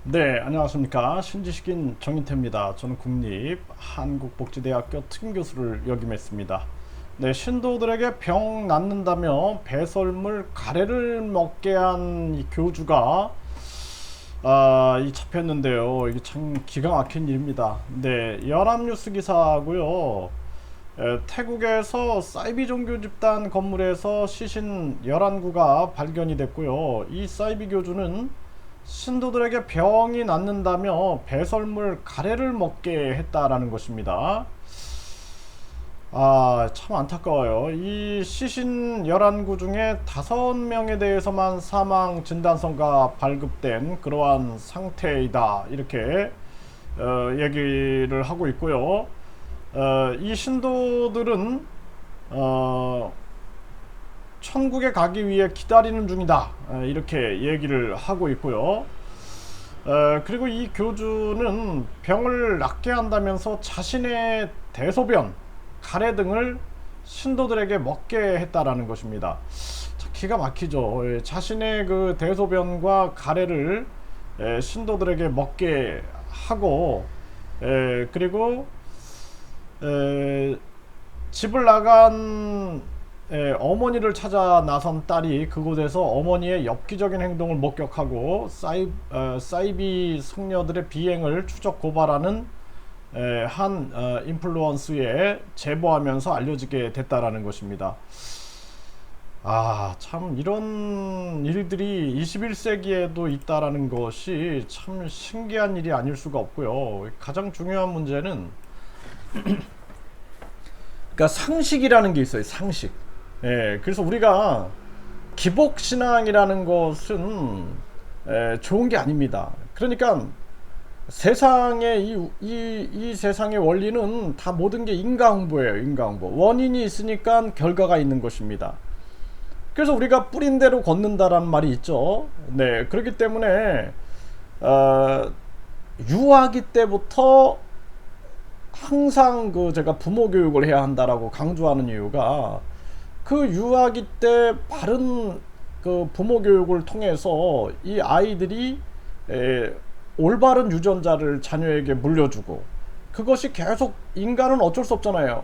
네, 안녕하십니까. 신지식인 정인태입니다. 저는 국립한국복지대학교 특임교수를 역임했습니다. 네, 신도들에게 병 낫는다며 배설물 가래를 먹게 한 이 교주가 이 잡혔는데요. 이게 참 기가 막힌 일입니다. 네, 연합뉴스 기사고요. 태국에서 사이비 종교 집단 건물에서 시신 11구가 발견이 됐고요. 이 사이비 교주는 신도들에게 병이 낫는다며 배설물 가래를 먹게 했다라는 것입니다. 참 안타까워요. 이 시신 11구 중에 5명에 대해서만 사망 진단서가 발급된 그러한 상태이다. 이렇게 얘기를 하고 있고요. 이 신도들은 어, 천국에 가기 위해 기다리는 중이다. 이렇게 얘기를 하고 있고요. 그리고 이 교주는 병을 낫게 한다면서 자신의 대소변, 가래 등을 신도들에게 먹게 했다라는 것입니다. 기가 막히죠. 자신의 그 대소변과 가래를 신도들에게 먹게 하고, 그리고 집을 나간 어머니를 찾아 나선 딸이 그곳에서 어머니의 엽기적인 행동을 목격하고 사이비 승려들의 비행을 추적 고발하는 한 인플루언스에 제보하면서 알려지게 됐다라는 것입니다. 참 이런 일들이 21세기에도 있다라는 것이 참 신기한 일이 아닐 수가 없고요. 가장 중요한 문제는 그러니까 상식이라는 게 있어요. 상식. 그래서 우리가 기복신앙이라는 것은 좋은 게 아닙니다. 그러니까 세상의 이 세상의 원리는 다 모든 게 인과응보예요. 인과응보. 원인이 있으니까 결과가 있는 것입니다. 그래서 우리가 뿌린 대로 걷는다라는 말이 있죠. 네, 그렇기 때문에 유아기 때부터 항상 제가 부모 교육을 해야 한다라고 강조하는 이유가 그 유아기 때 바른 그 부모 교육을 통해서 이 아이들이 올바른 유전자를 자녀에게 물려주고, 그것이 계속 인간은 어쩔 수 없잖아요.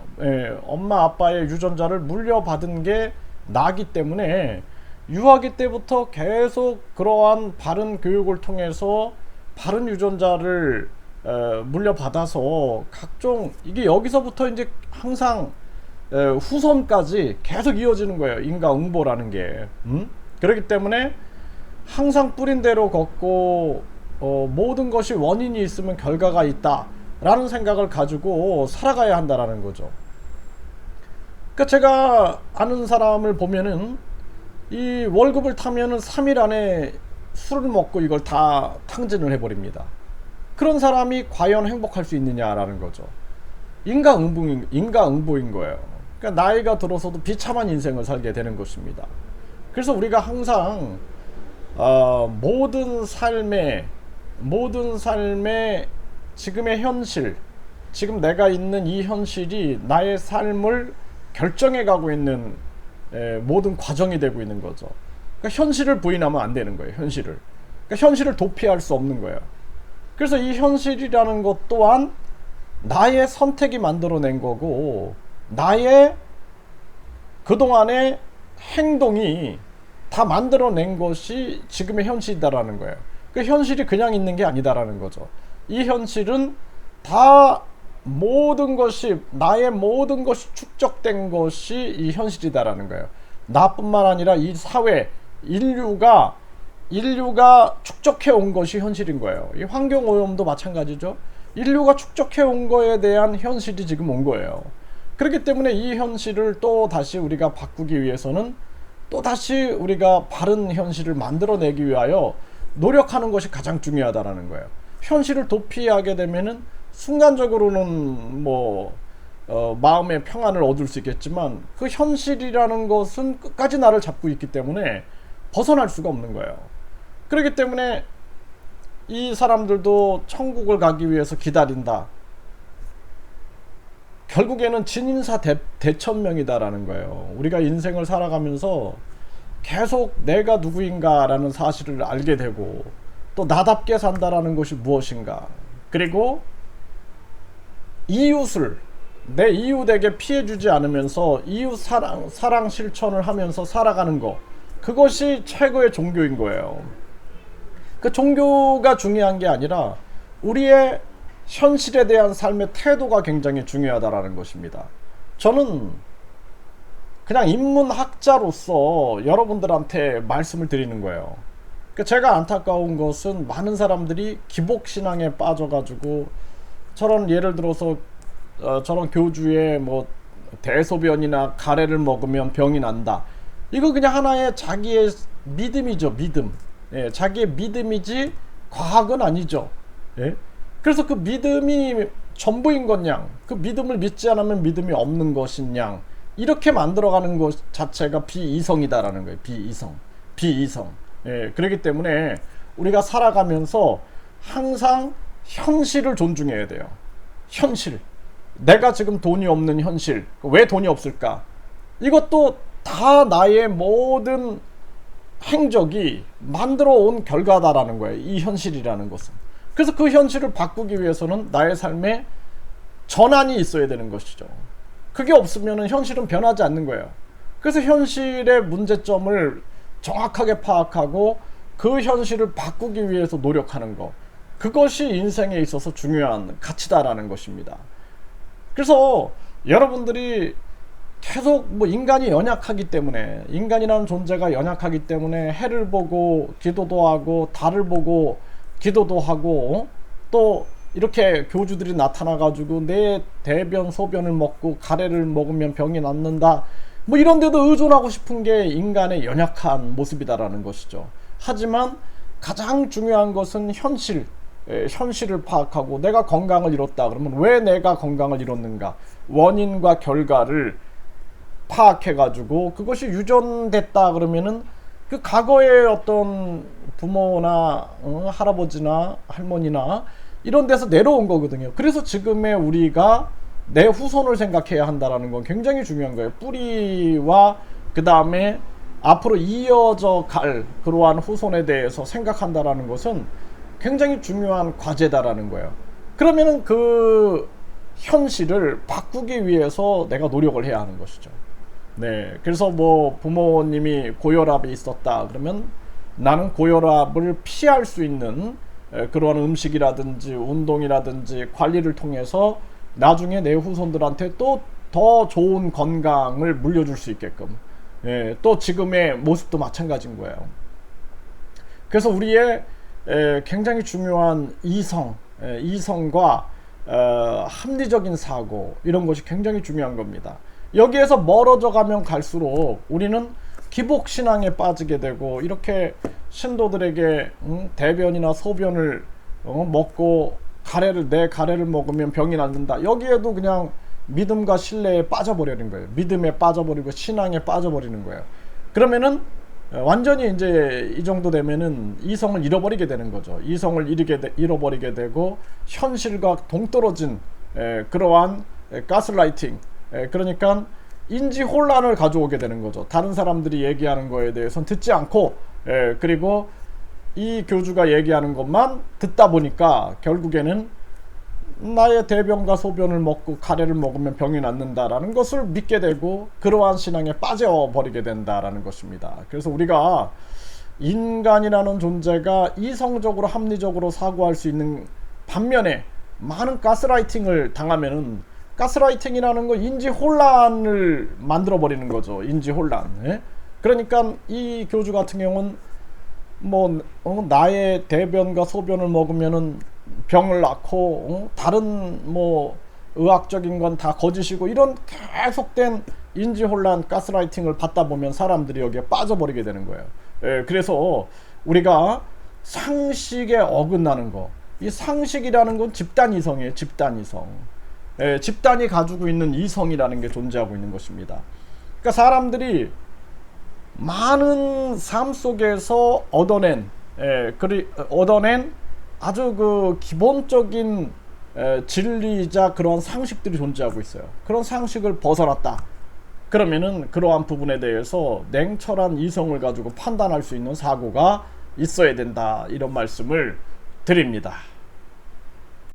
엄마 아빠의 유전자를 물려받은 게 나기 때문에 유아기 때부터 계속 그러한 바른 교육을 통해서 바른 유전자를 물려받아서 각종 이게 여기서부터 이제 항상 후손까지 계속 이어지는 거예요. 인과응보라는 게. 그렇기 때문에 항상 뿌린 대로 걷고 모든 것이 원인이 있으면 결과가 있다라는 생각을 가지고 살아가야 한다라는 거죠. 그러니까 제가 아는 사람을 보면은 이 월급을 타면은 3일 안에 술을 먹고 이걸 다 탕진을 해버립니다. 그런 사람이 과연 행복할 수 있느냐라는 거죠. 인과응보인 거예요. 그러니까 나이가 들어서도 비참한 인생을 살게 되는 것입니다. 그래서 우리가 항상 모든 삶의 지금의 현실, 지금 내가 있는 이 현실이 나의 삶을 결정해 가고 있는 모든 과정이 되고 있는 거죠. 그러니까 현실을 부인하면 안 되는 거예요. 현실을. 그러니까 현실을 도피할 수 없는 거예요. 그래서 이 현실이라는 것 또한 나의 선택이 만들어낸 거고, 나의 그동안의 행동이 다 만들어낸 것이 지금의 현실이다라는 거예요. 그 현실이 그냥 있는 게 아니다라는 거죠. 이 현실은 다 나의 모든 것이 축적된 것이 이 현실이다라는 거예요. 나뿐만 아니라 이 사회, 인류가 축적해 온 것이 현실인 거예요. 이 환경 오염도 마찬가지죠. 인류가 축적해 온 거에 대한 현실이 지금 온 거예요. 그렇기 때문에 이 현실을 또 다시 우리가 바꾸기 위해서는 또 다시 우리가 바른 현실을 만들어내기 위하여 노력하는 것이 가장 중요하다라는 거예요. 현실을 도피하게 되면은 순간적으로는 마음의 평안을 얻을 수 있겠지만 그 현실이라는 것은 끝까지 나를 잡고 있기 때문에 벗어날 수가 없는 거예요. 그렇기 때문에 이 사람들도 천국을 가기 위해서 기다린다. 결국에는 진인사 대천명이다라는 거예요. 우리가 인생을 살아가면서 계속 내가 누구인가라는 사실을 알게 되고, 또 나답게 산다라는 것이 무엇인가, 그리고 이웃을 내 이웃에게 피해주지 않으면서 이웃 사랑 실천을 하면서 살아가는 것, 그것이 최고의 종교인 거예요. 그 종교가 중요한 게 아니라 우리의 현실에 대한 삶의 태도가 굉장히 중요하다라는 것입니다. 저는 그냥 인문학자로서 여러분들한테 말씀을 드리는 거예요. 제가 안타까운 것은 많은 사람들이 기복신앙에 빠져가지고 저런, 예를 들어서 저런 교주의 뭐 대소변이나 가래를 먹으면 병이 난다, 이거 그냥 하나의 자기의 믿음이죠. 믿음. 예, 자기의 믿음이지 과학은 아니죠. 예? 그래서 그 믿음이 전부인 것냥, 그 믿음을 믿지 않으면 믿음이 없는 것인 양, 이렇게 만들어가는 것 자체가 비이성이다라는 거예요. 비이성. 예, 그렇기 때문에 우리가 살아가면서 항상 현실을 존중해야 돼요. 현실. 내가 지금 돈이 없는 현실. 왜 돈이 없을까? 이것도 다 나의 모든 행적이 만들어 온 결과다라는 거예요. 이 현실이라는 것은. 그래서 그 현실을 바꾸기 위해서는 나의 삶에 전환이 있어야 되는 것이죠. 그게 없으면 현실은 변하지 않는 거예요. 그래서 현실의 문제점을 정확하게 파악하고 그 현실을 바꾸기 위해서 노력하는 것, 그것이 인생에 있어서 중요한 가치다라는 것입니다. 그래서 여러분들이 계속 뭐 인간이 연약하기 때문에, 인간이라는 존재가 연약하기 때문에 해를 보고 기도도 하고 달을 보고 기도도 하고, 또 이렇게 교주들이 나타나가지고 내 대변 소변을 먹고 가래를 먹으면 병이 낫는다, 뭐 이런 데도 의존하고 싶은 게 인간의 연약한 모습이다라는 것이죠. 하지만 가장 중요한 것은 현실을 파악하고, 내가 건강을 잃었다 그러면 왜 내가 건강을 잃었는가, 원인과 결과를 파악해가지고 그것이 유전됐다 그러면은 그 과거의 어떤 부모나 할아버지나 할머니나 이런 데서 내려온 거거든요. 그래서 지금의 우리가 내 후손을 생각해야 한다는 건 굉장히 중요한 거예요. 뿌리와 그 다음에 앞으로 이어져 갈 그러한 후손에 대해서 생각한다는 것은 굉장히 중요한 과제다라는 거예요. 그러면은 그 현실을 바꾸기 위해서 내가 노력을 해야 하는 것이죠. 네, 그래서 뭐 부모님이 고혈압이 있었다 그러면 나는 고혈압을 피할 수 있는 그러한 음식이라든지 운동이라든지 관리를 통해서 나중에 내 후손들한테 또 더 좋은 건강을 물려줄 수 있게끔, 예, 또 지금의 모습도 마찬가지인 거예요. 그래서 우리의 굉장히 중요한 이성과 합리적인 사고, 이런 것이 굉장히 중요한 겁니다. 여기에서 멀어져 가면 갈수록 우리는 기복신앙에 빠지게 되고, 이렇게 신도들에게 대변이나 소변을 먹고 내 가래를 먹으면 병이 낫는다, 여기에도 그냥 믿음과 신뢰에 빠져버리는 거예요. 믿음에 빠져버리고 신앙에 빠져버리는 거예요. 그러면은 완전히 이제 이 정도 되면은 이성을 잃어버리게 되는 거죠. 이성을 잃어버리게 되고 현실과 동떨어진 그러한 가스라이팅, 그러니까 인지 혼란을 가져오게 되는 거죠. 다른 사람들이 얘기하는 거에 대해서는 듣지 않고, 그리고 이 교주가 얘기하는 것만 듣다 보니까 결국에는 나의 대변과 소변을 먹고 가래를 먹으면 병이 낫는다라는 것을 믿게 되고 그러한 신앙에 빠져버리게 된다라는 것입니다. 그래서 우리가 인간이라는 존재가 이성적으로 합리적으로 사고할 수 있는 반면에 많은 가스라이팅을 당하면은, 가스라이팅이라는 건 인지 혼란을 만들어 버리는 거죠. 인지 혼란. 예? 그러니까 이 교주 같은 경우는 뭐 나의 대변과 소변을 먹으면은 병을 낳고 다른 뭐 의학적인 건 다 거짓이고, 이런 계속된 인지 혼란 가스라이팅을 받다 보면 사람들이 여기에 빠져버리게 되는 거예요. 예, 그래서 우리가 상식에 어긋나는 거, 이 상식이라는 건 집단 이성이에요. 집단 이성. 예, 집단이 가지고 있는 이성이라는 게 존재하고 있는 것입니다. 그러니까 사람들이 많은 삶 속에서 얻어낸 아주 그 기본적인 진리이자 그런 상식들이 존재하고 있어요. 그런 상식을 벗어났다 그러면은 그러한 부분에 대해서 냉철한 이성을 가지고 판단할 수 있는 사고가 있어야 된다, 이런 말씀을 드립니다.